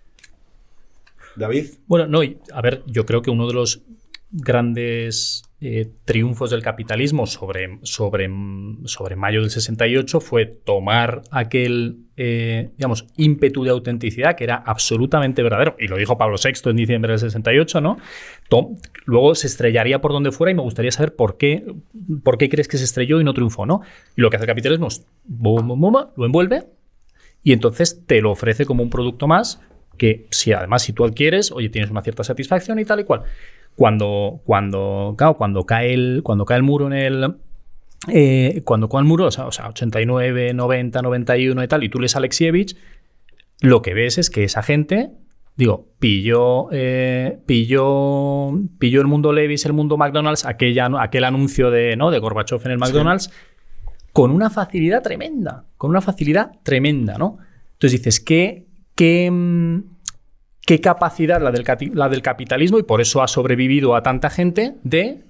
David. Bueno, no, a ver, yo creo que uno de los grandes triunfos del capitalismo sobre mayo del 68 fue tomar aquel ímpetu de autenticidad que era absolutamente verdadero, y lo dijo Pablo VI en diciembre del 68, ¿no? Luego se estrellaría por donde fuera, y me gustaría saber por qué crees que se estrelló y no triunfó, ¿no? Y lo que hace el capitalismo es lo envuelve y entonces te lo ofrece como un producto más que si tú adquieres, oye, tienes una cierta satisfacción y tal y cual. Cuando cae el muro o sea, 89, 90, 91 y tal, y tú lees a Alexievich, lo que ves es que esa gente, pilló el mundo Levi's, el mundo McDonald's, aquel anuncio de Gorbachev en el McDonald's, con una facilidad tremenda, ¿no? Entonces dices, ¿qué capacidad la del capitalismo? Y por eso ha sobrevivido a tanta gente de,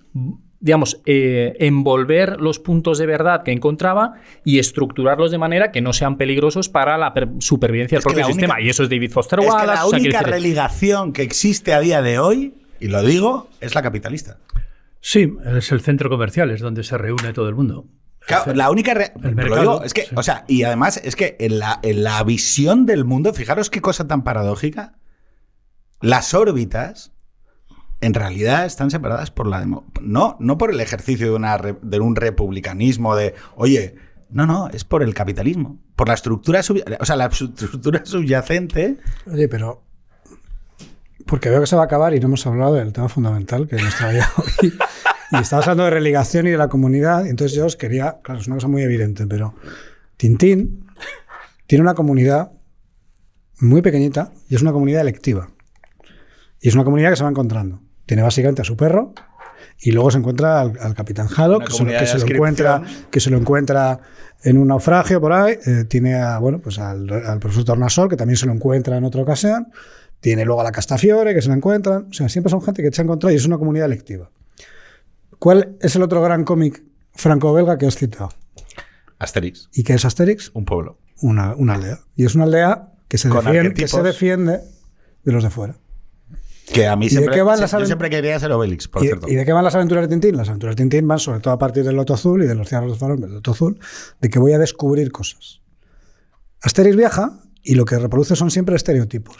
envolver los puntos de verdad que encontraba y estructurarlos de manera que no sean peligrosos para la supervivencia del propio sistema. Y eso es David Foster Wallace. La única religación que existe a día de hoy, y lo digo, es la capitalista. Sí, es el centro comercial, es donde se reúne todo el mundo. Claro, la única... Lo digo, es que, y además es que en la visión del mundo, fijaros qué cosa tan paradójica. Las órbitas, en realidad, están separadas por no por el ejercicio de un republicanismo de, oye, no, es por el capitalismo, por la estructura, la estructura subyacente. Oye, pero porque veo que se va a acabar y no hemos hablado del tema fundamental que nos traía hoy. Y estamos hablando de religación y de la comunidad, entonces yo os quería, claro, es una cosa muy evidente, pero Tintín tiene una comunidad muy pequeñita y es una comunidad electiva. Y es una comunidad que se va encontrando. Tiene básicamente a su perro Y luego se encuentra al Capitán Haddock, que se lo encuentra en un naufragio por ahí. Tiene al profesor Tornasol, que también se lo encuentra en otra ocasión. Tiene luego a la Castafiore, que se la encuentran. O sea, siempre son gente que se ha encontrado y es una comunidad lectiva. ¿Cuál es el otro gran cómic franco-belga que has citado? Asterix. ¿Y qué es Asterix? Un pueblo. Una aldea. Y es una aldea que se defiende de los de fuera. Que a mí yo siempre quería ser Obelix, por cierto. ¿Y de qué van las aventuras de Tintín? Las aventuras de Tintín van sobre todo a partir del Loto Azul y de los Cigarros de Farol del Loto Azul, de que voy a descubrir cosas. Asterix viaja y lo que reproduce son siempre estereotipos.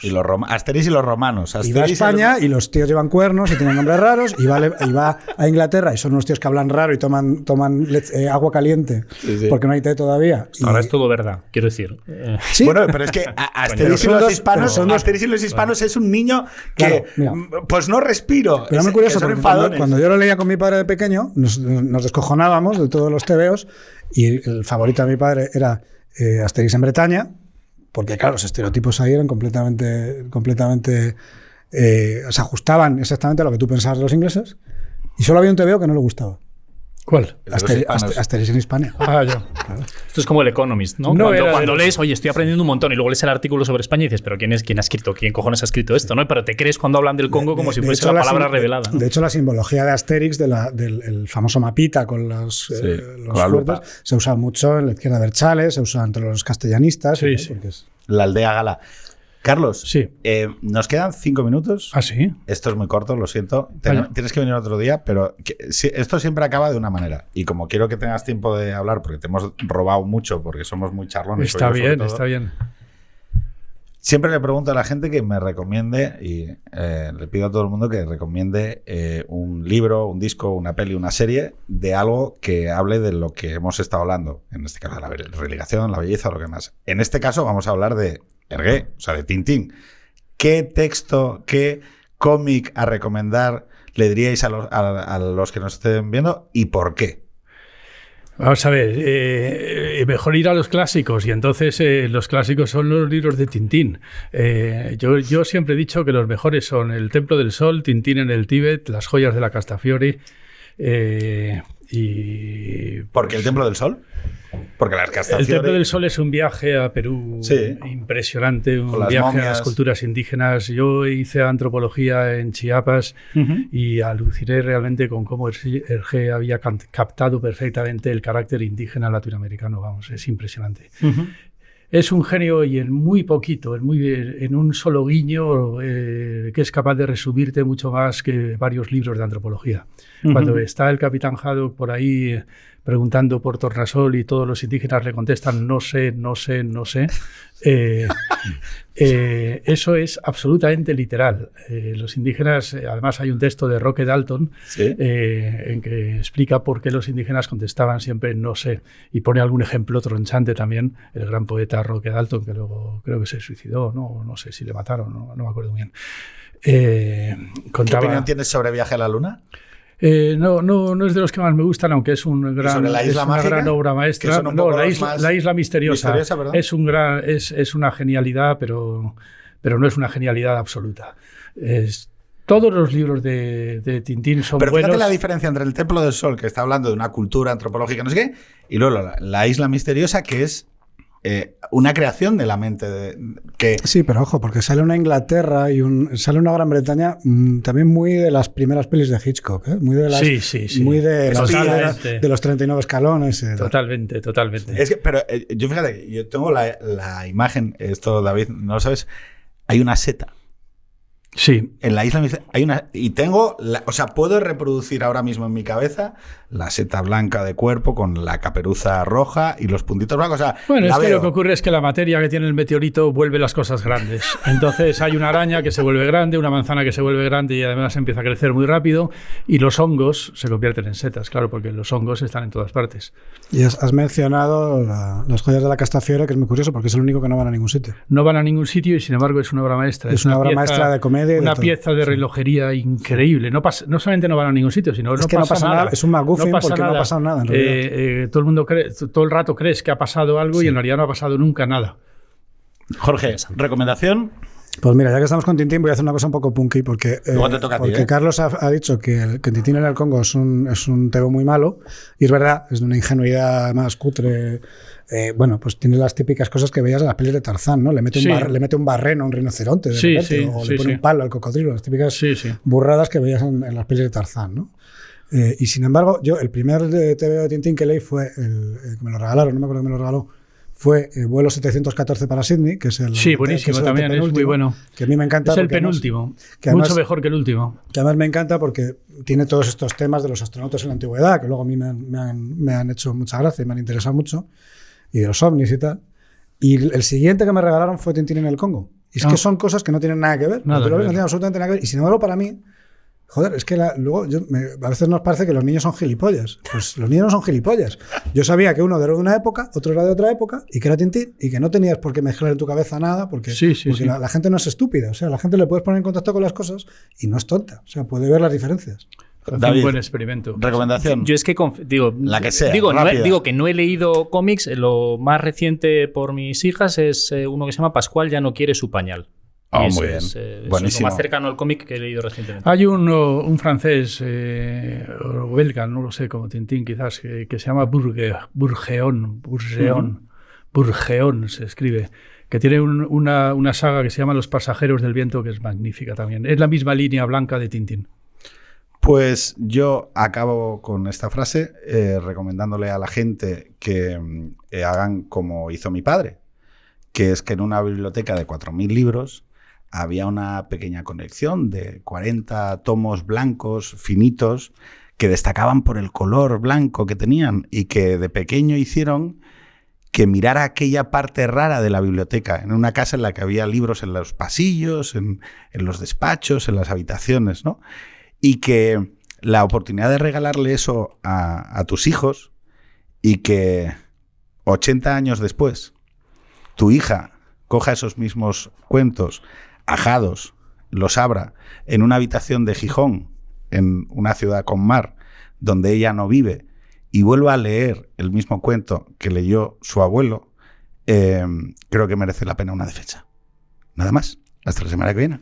Asterix y los romanos. Y va a España y los tíos llevan cuernos y tienen nombres raros, y va a Inglaterra y son unos tíos que hablan raro y toman agua caliente porque no hay té todavía. Ahora es todo verdad, quiero decir. ¿Sí? Bueno, pero es que Asterix y los hispanos es un niño que pues no respiro. Pero es muy curioso, porque cuando yo lo leía con mi padre de pequeño, nos descojonábamos de todos los tebeos, y el favorito de mi padre era Asterix en Bretaña. Porque, claro, los estereotipos ahí eran completamente se ajustaban exactamente a lo que tú pensabas de los ingleses. Y solo había un TVO que no le gustaba. ¿Cuál? Asterix en Hispania. Ah, ya. Claro. Esto es como el Economist, ¿no? Cuando lees, oye, estoy aprendiendo un montón, y luego lees el artículo sobre España y dices, ¿pero quién ha escrito? ¿Quién cojones ha escrito esto? ¿No? Pero te crees cuando hablan del Congo como si fuese la palabra revelada, ¿no? De hecho, la simbología de Asterix, del famoso mapita con los fuertes, se usa mucho en la izquierda de Berchales, se usa entre los castellanistas. Sí, sí. La aldea gala. Carlos, sí. Nos quedan 5 minutos. ¿Ah, sí? Esto es muy corto, lo siento. Tienes que venir otro día, pero esto siempre acaba de una manera. Y como quiero que tengas tiempo de hablar, porque te hemos robado mucho, porque somos muy charlones. Está bien. Siempre le pregunto a la gente que me recomiende, y le pido a todo el mundo que recomiende un libro, un disco, una peli, una serie, de algo que hable de lo que hemos estado hablando. En este caso, la religación, la belleza, lo que más. En este caso, vamos a hablar de Hergé, o sea, de Tintín. ¿Qué texto, qué cómic a recomendar le diríais a los que nos estén viendo y por qué? Vamos a ver, mejor ir a los clásicos, y entonces los clásicos son los libros de Tintín. Yo siempre he dicho que los mejores son El Templo del Sol, Tintín en el Tíbet, Las joyas de la Castafiore. ¿Por qué El Templo del Sol? Porque las Castafiore... El Templo del Sol es un viaje a Perú impresionante, un viaje momias a las culturas indígenas. Yo hice antropología en Chiapas y aluciné realmente con cómo Hergé había captado perfectamente el carácter indígena latinoamericano. Vamos, es impresionante. Es un genio, y en muy poquito, en un solo guiño, que es capaz de resumirte mucho más que varios libros de antropología. Cuando está el Capitán Haddock por ahí preguntando por Tornasol y todos los indígenas le contestan no sé. Eso es absolutamente literal. Los indígenas, además hay un texto de Roque Dalton en que explica por qué los indígenas contestaban siempre no sé, y pone algún ejemplo tronchante también, el gran poeta Roque Dalton, que luego creo que se suicidó, no sé si le mataron, no me acuerdo bien. ¿Qué opinión tienes sobre Viaje a la Luna? No es de los que más me gustan, aunque es una gran obra maestra. La isla misteriosa es una genialidad, pero no es una genialidad absoluta. Todos los libros de Tintín son buenos. Pero fíjate la diferencia entre El Templo del Sol, que está hablando de una cultura antropológica, no sé qué, y luego la isla misteriosa, que es una creación de la mente. Sí, pero ojo, porque sale una Inglaterra y sale una Gran Bretaña también muy de las primeras pelis de Hitchcock, muy de las, muy de los 39 escalones. Totalmente. Es que, pero yo fíjate, yo tengo la imagen, esto David, no lo sabes, hay una seta. Sí. En la isla hay una... Y tengo... o sea, puedo reproducir ahora mismo en mi cabeza la seta blanca de cuerpo con la caperuza roja y los puntitos blancos. O sea, bueno, es que lo que ocurre es que la materia que tiene el meteorito vuelve las cosas grandes. Entonces hay una araña que se vuelve grande, una manzana que se vuelve grande y además empieza a crecer muy rápido, y los hongos se convierten en setas, claro, porque los hongos están en todas partes. Y has mencionado las joyas de la Castafiore, que es muy curioso porque es el único que no van a ningún sitio. No van a ningún sitio y sin embargo es una obra maestra. Es una obra maestra de comedia. Una pieza de relojería increíble. No solamente no van a ningún sitio, sino no pasa nada. Es un MacGuffin porque no ha pasado nada. En realidad. Todo el mundo todo el rato crees que ha pasado algo y en realidad no ha pasado nunca nada. Jorge, ¿recomendación? Pues mira, ya que estamos con Tintín, voy a hacer una cosa un poco punky, porque, Carlos ha dicho que Tintín en el Congo es un tebo muy malo, y es verdad, es de una ingenuidad más cutre. Bueno, pues tiene las típicas cosas que veías en las pelis de Tarzán, ¿no? Le mete un barreno a un rinoceronte, de repente, o le pone un palo al cocodrilo, las típicas burradas que veías en las pelis de Tarzán, ¿no? Y sin embargo, yo el primer TVO de Tintín que leí fue que me lo regalaron, no me acuerdo que me lo regaló, fue Vuelo 714 para Sydney, que es el... Sí, buenísimo, también es muy bueno. Que a mí me encanta. Es el penúltimo, mucho mejor que el último. Que además me encanta porque tiene todos estos temas de los astronautas en la antigüedad, que luego a mí me han hecho mucha gracia y me han interesado mucho, y de los ovnis y tal. Y el siguiente que me regalaron fue Tintín en el Congo. Y es que son cosas que no tienen nada que ver. No tienen absolutamente nada que ver. Y sin embargo, para mí... Joder, es que luego a veces nos parece que los niños son gilipollas. Pues los niños no son gilipollas. Yo sabía que uno era de una época, otro era de otra época, y que era Tintín, y que no tenías por qué mezclar en tu cabeza nada, porque la gente no es estúpida. O sea, la gente le puedes poner en contacto con las cosas y no es tonta. O sea, puede ver las diferencias. David, un buen experimento. ¿Recomendación? Yo es que la que sea. Digo que no he leído cómics. Lo más reciente por mis hijas es uno que se llama Pascual ya no quiere su pañal. Muy bien. Buenísimo. Es lo más cercano al cómic que he leído recientemente. Hay un francés o belga, no lo sé, como Tintín quizás, que se llama Bourgeon se escribe, que tiene una saga que se llama Los pasajeros del viento, que es magnífica también. Es la misma línea blanca de Tintín. Pues yo acabo con esta frase recomendándole a la gente que hagan como hizo mi padre, que es que en una biblioteca de 4.000 libros había una pequeña colección de 40 tomos blancos finitos que destacaban por el color blanco que tenían y que de pequeño hicieron que mirara aquella parte rara de la biblioteca, en una casa en la que había libros en los pasillos, en los despachos, en las habitaciones, ¿no? Y que la oportunidad de regalarle eso a tus hijos y que 80 años después tu hija coja esos mismos cuentos ajados, los abra en una habitación de Gijón, en una ciudad con mar, donde ella no vive, y vuelva a leer el mismo cuento que leyó su abuelo, creo que merece la pena una defensa. Nada más. Hasta la semana que viene.